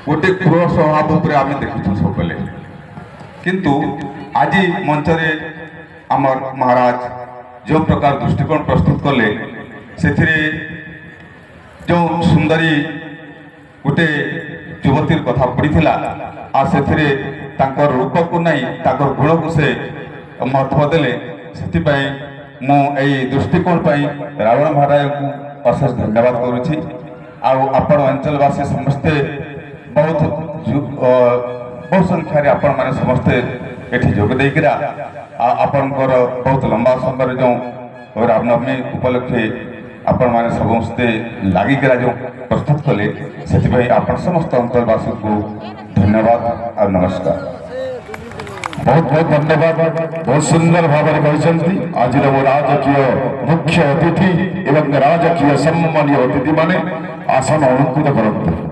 गोटे क्रूर स्वभाव उपरे आम देखु सबले किंतु आज मंचरे आमर महाराज जो प्रकार दृष्टिकोण प्रस्तुत कले से जो सुंदरी गोटे युवती कथा पड़ीला आ से रूप को नहीं ताकर गुण को से महत्व देले से मुझे दृष्टिकोण रावण महाराज को अशेष धन्यवाद करुच्ची आपण अंचलवासी समस्ते बहुत बहुत संख्यार आपण मैंने समस्ते ये जोगदेकरा आपणकर बहुत लंबा समय जो रामनवमी उपलक्षे आपण मैंने समस्ते लागिकरा जो प्रस्तुत कले से आपण समस्त अंचलवासी को धन्यवाद और नमस्कार। बहुत बहुत धन्यवाद। बहुत सुंदर भाव में आज राजकीय मुख्य अतिथि एवं राजकीय सम्मानीय अतिथि माने आसन अलंकृत करते।